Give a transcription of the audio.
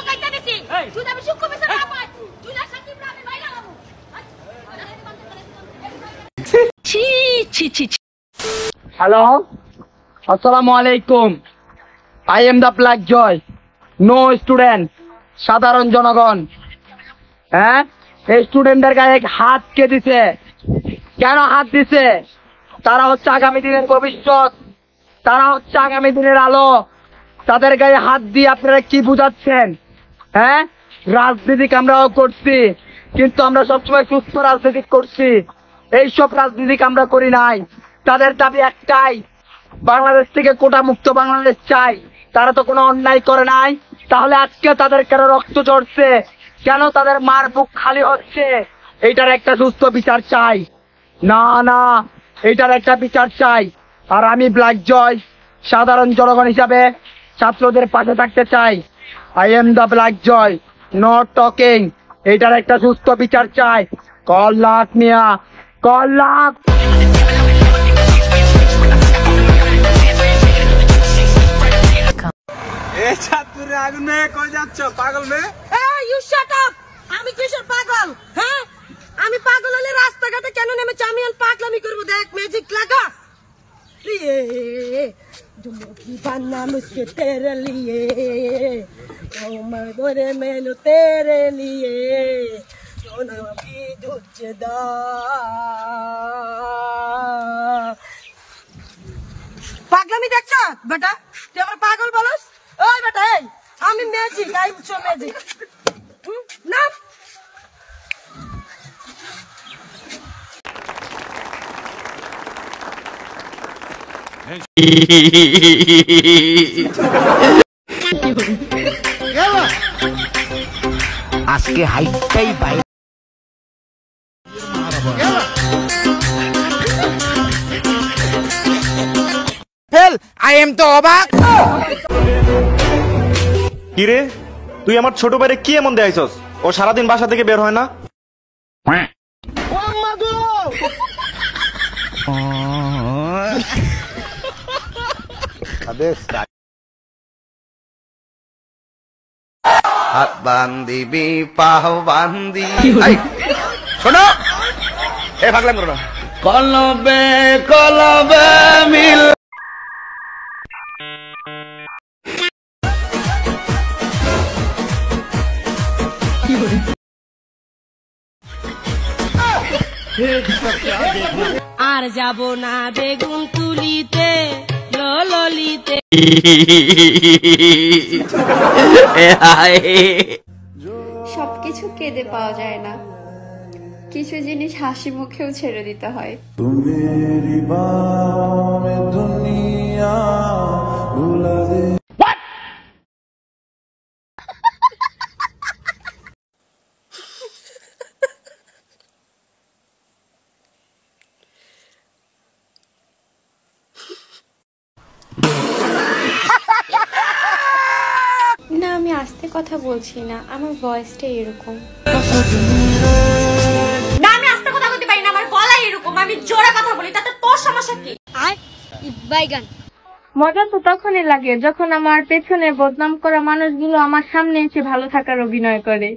কাইটা দিছি যদি আমি সুখ কমিছে না পাই তুই না শান্তি আমি বাইরে লাগাবো ছি ছি ছি হ্যালো আসসালামু আলাইকুম I am the black joy no student সাধারণ জনগণ হ্যাঁ এই স্টুডেন্টদের গায়ে হাত কে দিছে কেন হাত দিছে তারা হচ্ছে আগামী দিনের ভবিষ্যৎ তারা হচ্ছে আগামী দিনের আলো তাদের গায়ে হাত দিয়ে আপনারা কি বুঝাচ্ছেন হ্যাঁ রাজনীতি আমরাও করছি কিন্তু আমরা সবসময় সুস্থ রাজনীতি করছি এইসব রাজনীতি আমরা করি নাই তাদের দাবি একটাই বাংলাদেশ থেকে কোটা মুক্ত বাংলাদেশ চাই তারা তো কোনো অন্যায় করে নাই তাহলে আজকে তাদের কেন রক্ত ঝরছে কেন তাদের মার বুক খালি হচ্ছে এইটার একটা সুস্থ বিচার চাই না না এইটার একটা বিচার চাই আর আমি ব্ল্যাক জয় সাধারণ জনগণ হিসাবে ছাত্রদের পাশে থাকতে চাই I am the black joy not talking এইটার একটা সুস্থ বিচার চাই কল লাখ মিয়া কল লাখ এ ছাত্ররা আগুন মে কই যাচ্ছ পাগল মে এই ইউ শাট আপ আমি কিশোর পাগল হ্যাঁ আমি পাগল হলে রাস্তাঘাটে কেন নেমেছি আমি আর পাগলামি করব দেখ ম্যাজিক লাগা लिए दुमुखी बनना मुझके तेरे लिए ओ मैं बोरे मेनू तेरे लिए सोना भी जुचदा পাগলামি দেখছ বেটা তুই আমার পাগল বলস ওই বেটা এই আমি ম্যাজিক আই বুঝছো ম্যাজিক না আজকে হাইটাই ভাই ফেল আই এম তো অবাক কিরে তুই আমার ছোট ভাইরে কি এমন দেখাইছস ও সারাদিন বাসা থেকে বের হয় না হাত বান্দিবি পাহ বান্দি শোনো এ ভাগলাম করো না কলবে কলবে মিল আর যাব না বেগুন তুলিতে ললিতে সবকিছু কেঁদে পাওয়া যায় না কিছু জিনিস হাসি মুখেও ছেড়ে দিতে হয় না আমি আস্তে কথা বলছি না আমার ভয়েসটা এরকম না আমি আস্তে কথা বলতে পারি না আমার গলা এরকম আমি জোরে কথা বলি তাতে তোর সমস্যা কি আয় বাইগান মজা তো তখনই লাগে যখন আমার পেছনে বদনাম করা মানুষগুলো আমার সামনে এসে ভালো থাকার অভিনয় করে